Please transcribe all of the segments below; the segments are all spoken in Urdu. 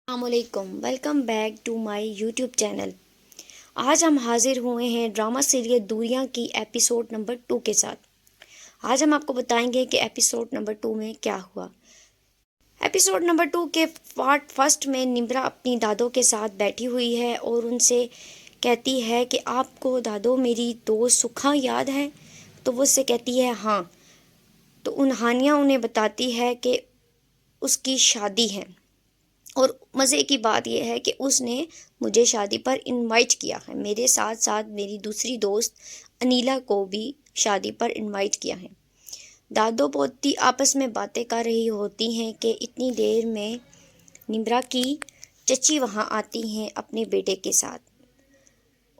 السلام علیکم، welcome back to my YouTube channel. آج ہم حاضر ہوئے ہیں ڈرامہ سیریل دوریاں کی ایپیسوڈ نمبر 2 کے ساتھ۔ آج ہم آپ کو بتائیں گے کہ ایپیسوڈ نمبر 2 میں کیا ہوا۔ ایپیسوڈ نمبر 2 کے پارٹ فرسٹ میں نمرا اپنی دادو کے ساتھ بیٹھی ہوئی ہے اور ان سے کہتی ہے کہ آپ کو دادو میری دوست سکھا یاد ہے؟ تو وہ اس سے کہتی ہے ہاں۔ تو ہانیہ انہیں بتاتی ہے کہ اس کی شادی ہے، اور مزے کی بات یہ ہے کہ اس نے مجھے شادی پر انوائٹ کیا ہے، میرے ساتھ ساتھ میری دوسری دوست انیلا کو بھی شادی پر انوائٹ کیا ہے۔ دادو پوتی آپس میں باتیں کر رہی ہوتی ہیں کہ اتنی دیر میں نمرا کی چچی وہاں آتی ہیں اپنے بیٹے کے ساتھ،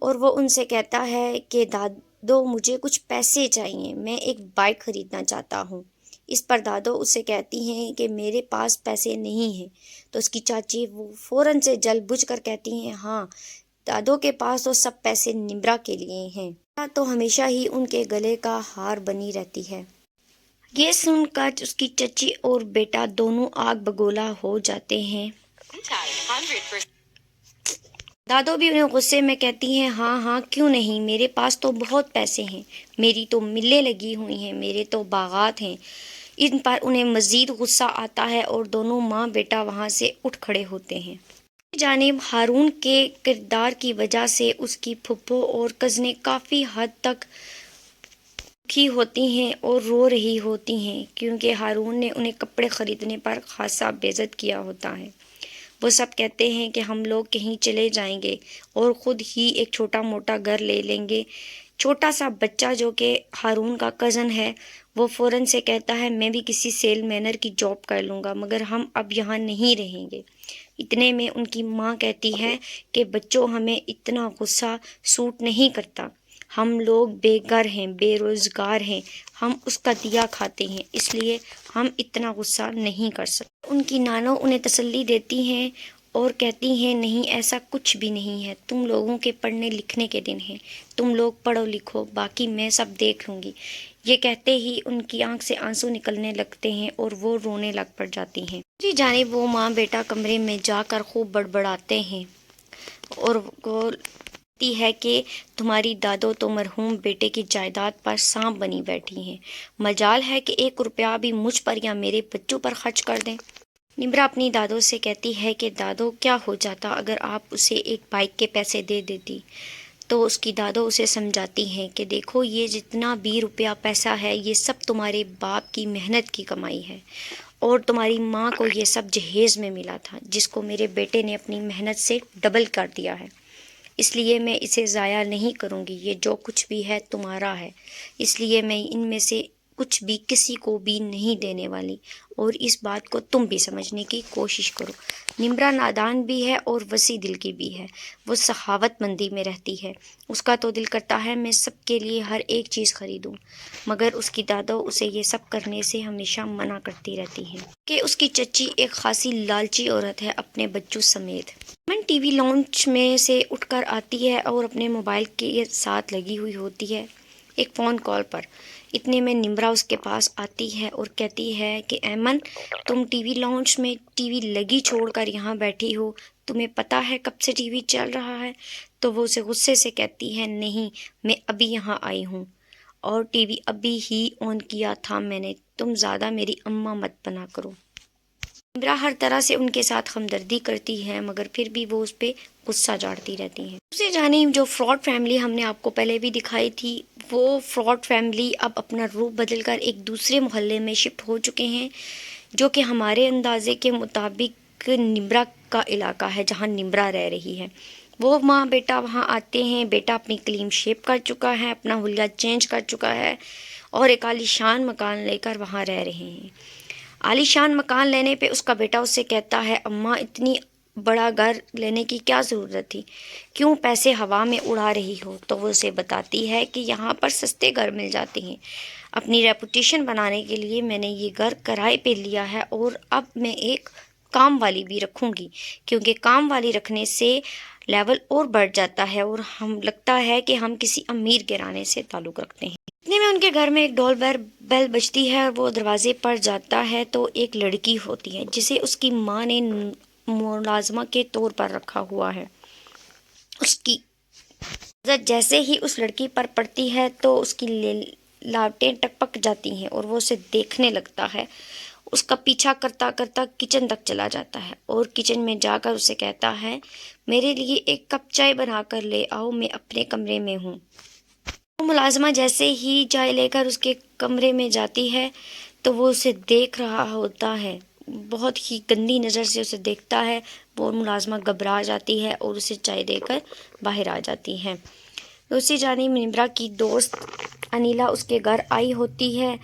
اور وہ ان سے کہتا ہے کہ دادو مجھے کچھ پیسے چاہیے، میں ایک بائک خریدنا چاہتا ہوں۔ اس پر دادو اسے کہتی ہیں کہ میرے پاس پیسے نہیں ہیں۔ تو اس کی چاچی وہ فوراً سے جل بجھ کر کہتی ہیں ہاں، دادو کے پاس تو سب پیسے نمرا کے لیے ہیں، تو ہمیشہ ہی ان کے گلے کا ہار بنی رہتی ہے۔ یہ سن کر اس کی چچی اور بیٹا دونوں آگ بگولا ہو جاتے ہیں۔ دادو بھی انہیں غصے میں کہتی ہیں ہاں ہاں کیوں نہیں، میرے پاس تو بہت پیسے ہیں، میری تو ملیں لگی ہوئی ہیں، میرے تو باغات ہیں۔ ان پر انہیں مزید غصہ آتا ہے اور دونوں ماں بیٹا وہاں سے اٹھ کھڑے ہوتے ہیں۔ جانب ہارون کے کردار کی وجہ سے اس کی پھپھو اور کزنیں کافی حد تک دکھی ہوتی ہیں اور رو رہی ہوتی ہیں، کیونکہ ہارون نے انہیں کپڑے خریدنے پر خاصا بےعزت کیا ہوتا ہے۔ وہ سب کہتے ہیں کہ ہم لوگ کہیں چلے جائیں گے اور خود ہی ایک چھوٹا موٹا گھر لے لیں گے۔ چھوٹا سا بچہ جو کہ ہارون کا کزن ہے، وہ فوراً سے کہتا ہے میں بھی کسی سیل مینر کی جاب کر لوں گا، مگر ہم اب یہاں نہیں رہیں گے۔ اتنے میں ان کی ماں کہتی ہے کہ بچوں ہمیں اتنا غصہ سوٹ نہیں کرتا، ہم لوگ بے گھر ہیں، بے روزگار ہیں، ہم اس کا دیا کھاتے ہیں، اس لیے ہم اتنا غصہ نہیں کر سکتے۔ ان کی نانو انہیں تسلی دیتی ہیں اور کہتی ہیں نہیں ایسا کچھ بھی نہیں ہے، تم لوگوں کے پڑھنے لکھنے کے دن ہیں، تم لوگ پڑھو لکھو، باقی میں سب دیکھ لوں گی۔ یہ کہتے ہی ان کی آنکھ سے آنسو نکلنے لگتے ہیں اور وہ رونے لگ پڑ جاتی ہیں۔ دوسری جانب وہ ماں بیٹا کمرے میں جا کر خوب بڑبڑاتے ہیں اور کہتی ہے کہ تمہاری دادو تو مرحوم بیٹے کی جائیداد پر سانپ بنی بیٹھی ہیں، مجال ہے کہ 1 روپیہ بھی مجھ پر یا میرے بچوں پر خرچ کر دیں۔ نمرا اپنی دادو سے کہتی ہے کہ دادو کیا ہو جاتا اگر آپ اسے ایک بائک کے پیسے دے دیتی؟ تو اس کی دادو اسے سمجھاتی ہیں کہ دیکھو یہ جتنا بھی روپیہ پیسہ ہے یہ سب تمہارے باپ کی محنت کی کمائی ہے، اور تمہاری ماں کو یہ سب جہیز میں ملا تھا، جس کو میرے بیٹے نے اپنی محنت سے ڈبل کر دیا ہے، اس لیے میں اسے ضائع نہیں کروں گی، یہ جو کچھ بھی ہے تمہارا ہے، اس لیے میں ان میں سے کچھ بھی کسی کو بھی نہیں دینے والی، اور اس بات کو تم بھی سمجھنے کی کوشش کرو۔ نمرا نادان بھی ہے اور وسیع دل کی بھی ہے، وہ سخاوت مندی میں رہتی ہے، اس کا تو دل کرتا ہے میں سب کے لیے ہر ایک چیز خریدوں، مگر اس کی دادو اسے یہ سب کرنے سے ہمیشہ منع کرتی رہتی ہیں کہ اس کی چچی ایک خاصی لالچی عورت ہے اپنے بچوں سمیت۔ من ٹی وی لانچ میں سے اٹھ کر آتی ہے اور اپنے موبائل کے ساتھ لگی ہوئی ہوتی ہے ایک فون کال پر۔ اتنے میں نمرا اس کے پاس آتی ہے اور کہتی ہے کہ ایمن تم ٹی وی لانچ میں ٹی وی لگی چھوڑ کر یہاں بیٹھی ہو، تمہیں پتہ ہے کب سے ٹی وی چل رہا ہے؟ تو وہ اسے غصے سے کہتی ہے نہیں، میں ابھی یہاں آئی ہوں اور ٹی وی ابھی ہی آن کیا تھا میں نے، تم زیادہ میری اماں مت بنا کرو۔ نمرا ہر طرح سے ان کے ساتھ ہمدردی کرتی ہے مگر پھر بھی وہ اس پہ غصہ جھاڑتی رہتی ہیں۔ دوسری جانب جو فراڈ فیملی ہم نے آپ کو پہلے بھی دکھائی تھی، وہ فراڈ فیملی اب اپنا روپ بدل کر ایک دوسرے محلے میں شفٹ ہو چکے ہیں، جو کہ ہمارے اندازے کے مطابق نمرا کا علاقہ ہے جہاں نمرا رہ رہی ہے۔ وہ ماں بیٹا وہاں آتے ہیں، بیٹا اپنی کلین شیپ کر چکا ہے، اپنا حلیہ چینج کر چکا ہے اور ایک عالی شان مکان لے کر وہاں رہ رہے ہیں۔ عالی شان مکان لینے پہ اس کا بیٹا اس سے کہتا ہے اماں اتنی بڑا گھر لینے کی کیا ضرورت تھی، کیوں پیسے ہوا میں اڑا رہی ہو؟ تو وہ اسے بتاتی ہے کہ یہاں پر سستے گھر مل جاتے ہیں، اپنی ریپوٹیشن بنانے کے لیے میں نے یہ گھر کرائے پہ لیا ہے، اور اب میں ایک کام والی بھی رکھوں گی، کیونکہ کام والی رکھنے سے لیول اور بڑھ جاتا ہے اور ہم لگتا ہے کہ ہم کسی امیر گھرانے سے تعلق رکھتے ہیں۔ اتنے میں ان کے گھر میں ایک ڈول بیل بجتی ہے، وہ دروازے پر جاتا ہے تو ایک لڑکی ہوتی ہے جسے اس کی ماں نے ملازمہ کے طور پر رکھا ہوا ہے۔ اس کی نظر جیسے ہی اس لڑکی پر پڑتی ہے تو اس کی لالٹیں ٹپک جاتی ہیں اور وہ اسے دیکھنے لگتا ہے۔ اس کا پیچھا کرتا کرتا کچن تک چلا جاتا ہے اور کچن میں جا کر اسے کہتا ہے، میرے لیے ایک کپ چائے بنا کر لے آؤ، میں اپنے کمرے میں ہوں۔ وہ ملازمہ جیسے ہی چائے لے کر اس کے کمرے میں جاتی ہے تو وہ اسے دیکھ رہا ہوتا ہے، بہت ہی گندی نظر سے اسے دیکھتا ہے۔ وہ ملازمہ گھبرا جاتی ہے اور اسے چائے دے کر باہر آ جاتی ہے۔ دوسری جانب نمرا کی دوست انیلا اس کے گھر آئی ہوتی ہے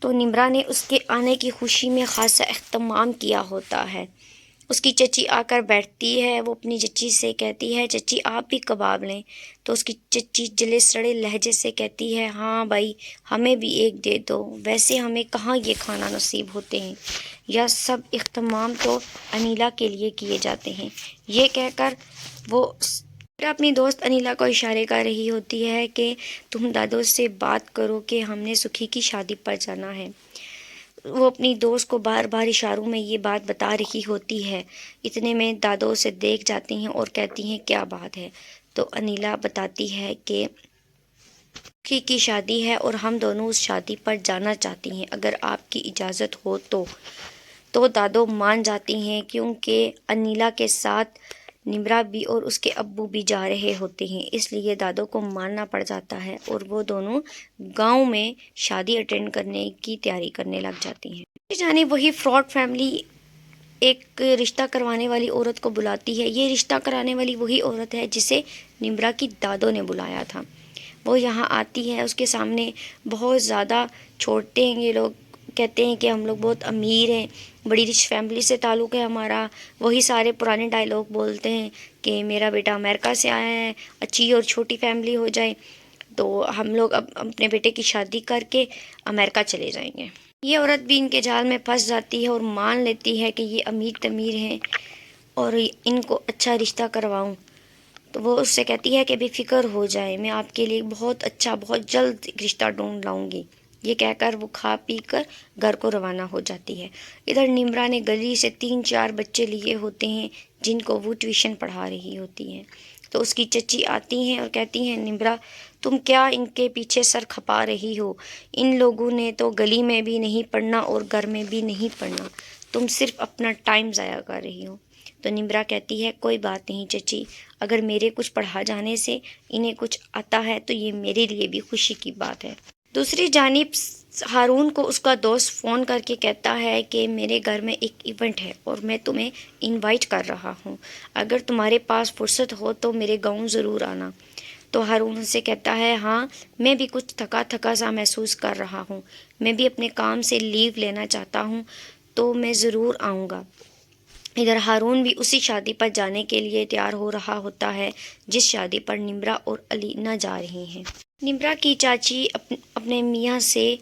تو نمرا نے اس کے آنے کی خوشی میں خاصا اہتمام کیا ہوتا ہے۔ اس کی چچی آ کر بیٹھتی ہے، وہ اپنی چچی سے کہتی ہے، چچی آپ بھی کباب لیں، تو اس کی چچی جلے سڑے لہجے سے کہتی ہے، ہاں بھائی ہمیں بھی ایک دے دو، ویسے ہمیں کہاں یہ کھانا نصیب ہوتے ہیں، یہ سب اہتمام تو انیلا کے لیے کیے جاتے ہیں۔ یہ کہہ کر وہ اپنی دوست انیلا کو اشارے کر رہی ہوتی ہے کہ تم دادو سے بات کرو کہ ہم نے سکھی کی شادی پر جانا ہے۔ وہ اپنی دوست کو بار بار اشاروں میں یہ بات بتا رہی ہوتی ہے۔ اتنے میں دادو اسے دیکھ جاتی ہیں اور کہتی ہیں، کیا بات ہے؟ تو انیلا بتاتی ہے کہ سکھی کی شادی ہے اور ہم دونوں اس شادی پر جانا چاہتی ہیں، اگر آپ کی اجازت ہو تو دادو مان جاتی ہیں، کیونکہ انیلا کے ساتھ نمرا بھی اور اس کے ابو بھی جا رہے ہوتے ہیں، اس لیے دادو کو ماننا پڑ جاتا ہے اور وہ دونوں گاؤں میں شادی اٹینڈ کرنے کی تیاری کرنے لگ جاتی ہیں۔ جانے وہی فراڈ فیملی ایک رشتہ کروانے والی عورت کو بلاتی ہے۔ یہ رشتہ کرانے والی وہی عورت ہے جسے نمرا کی دادو نے بلایا تھا۔ وہ یہاں آتی ہے، اس کے سامنے بہت زیادہ چھوٹے ہیں یہ لوگ، کہتے ہیں کہ ہم لوگ بہت امیر ہیں، بڑی رچ فیملی سے تعلق ہے ہمارا، وہی سارے پرانے ڈائلاگ بولتے ہیں کہ میرا بیٹا امریکہ سے آیا ہے، اچھی اور چھوٹی فیملی ہو جائے تو ہم لوگ اب اپنے بیٹے کی شادی کر کے امریکہ چلے جائیں گے۔ یہ عورت بھی ان کے جال میں پھنس جاتی ہے اور مان لیتی ہے کہ یہ امیر تمیر ہیں اور ان کو اچھا رشتہ کرواؤں، تو وہ اس سے کہتی ہے کہ بے فکر ہو جائے، میں آپ کے لیے بہت اچھا بہت جلد رشتہ ڈھونڈ لاؤں گی۔ یہ کہہ کر وہ کھا پی کر گھر کو روانہ ہو جاتی ہے۔ ادھر نمرا نے گلی سے 3-4 بچے لیے ہوتے ہیں جن کو وہ ٹیوشن پڑھا رہی ہوتی ہیں، تو اس کی چچی آتی ہیں اور کہتی ہیں، نمرا تم کیا ان کے پیچھے سر کھپا رہی ہو؟ ان لوگوں نے تو گلی میں بھی نہیں پڑھنا اور گھر میں بھی نہیں پڑھنا، تم صرف اپنا ٹائم ضائع کر رہی ہو۔ تو نمرا کہتی ہے، کوئی بات نہیں چچی، اگر میرے کچھ پڑھا جانے سے انہیں کچھ آتا ہے تو یہ میرے لیے بھی خوشی کی بات ہے۔ دوسری جانب ہارون کو اس کا دوست فون کر کے کہتا ہے کہ میرے گھر میں ایک ایونٹ ہے اور میں تمہیں انوائٹ کر رہا ہوں، اگر تمہارے پاس فرصت ہو تو میرے گاؤں ضرور آنا۔ تو ہارون سے کہتا ہے، ہاں میں بھی کچھ تھکا تھکا سا محسوس کر رہا ہوں، میں بھی اپنے کام سے لیو لینا چاہتا ہوں تو میں ضرور آؤں گا۔ ادھر ہارون بھی اسی شادی پر جانے کے لیے تیار ہو رہا ہوتا ہے جس شادی پر نمرا اور علینا جا رہی ہیں۔ نمرا کی چاچی اپنے میاں سے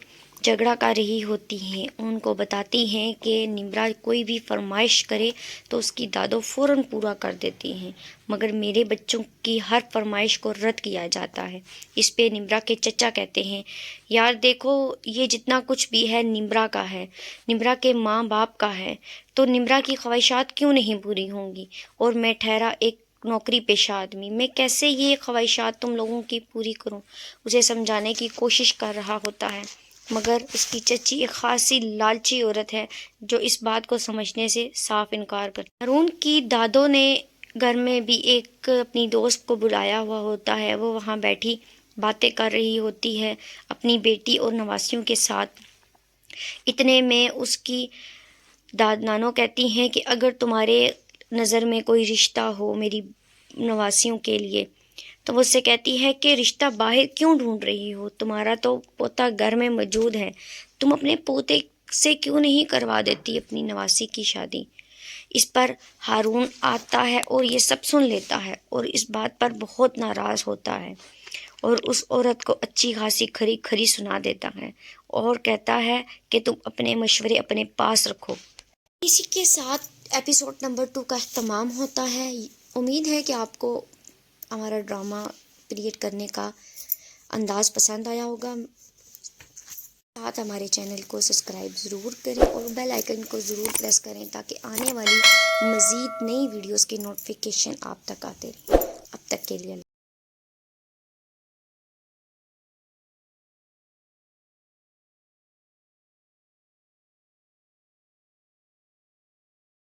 جھگڑا کر رہی ہوتی ہیں، ان کو بتاتی ہیں کہ نمرا کوئی بھی فرمائش کرے تو اس کی دادو فوراً پورا کر دیتی ہیں، مگر میرے بچوں کی ہر فرمائش کو رد کیا جاتا ہے۔ اس پہ نمرا کے چچا کہتے ہیں، یار دیکھو یہ جتنا کچھ بھی ہے نمرا کا ہے، نمرا کے ماں باپ کا ہے، تو نمرا کی خواہشات کیوں نہیں پوری ہوں گی؟ اور میں ٹھہرا ایک نوکری پیشہ آدمی، میں کیسے یہ خواہشات تم لوگوں کی پوری کروں؟ اسے سمجھانے کی کوشش کر رہا ہوتا ہے، مگر اس کی چچی ایک خاصی لالچی عورت ہے جو اس بات کو سمجھنے سے صاف انکار کرتی ہے۔ ہارون کی دادو نے گھر میں بھی ایک اپنی دوست کو بلایا ہوا ہوتا ہے، وہ وہاں بیٹھی باتیں کر رہی ہوتی ہے اپنی بیٹی اور نواسیوں کے ساتھ۔ اتنے میں اس کی نانو کہتی ہیں کہ اگر تمہارے نظر میں کوئی رشتہ ہو میری نواسیوں کے لیے، تو وہ اس سے کہتی ہے کہ رشتہ باہر کیوں ڈھونڈ رہی ہو؟ تمہارا تو پوتا گھر میں موجود ہے، تم اپنے پوتے سے کیوں نہیں کروا دیتی اپنی نواسی کی شادی؟ اس پر ہارون آتا ہے اور یہ سب سن لیتا ہے اور اس بات پر بہت ناراض ہوتا ہے اور اس عورت کو اچھی خاصی کھری کھری سنا دیتا ہے اور کہتا ہے کہ تم اپنے مشورے اپنے پاس رکھو۔ اسی کے ساتھ ایپیسوڈ نمبر 2 کا اختتام ہوتا ہے۔ امید ہے کہ آپ کو ہمارا ڈرامہ کریٹ کرنے کا انداز پسند آیا ہوگا۔ ساتھ ہمارے چینل کو سبسکرائب ضرور کریں اور بیل آئیکن کو ضرور پریس کریں تاکہ آنے والی مزید نئی ویڈیوز کی نوٹیفیکیشن آپ تک آتے رہیں۔ اب تک کے لیے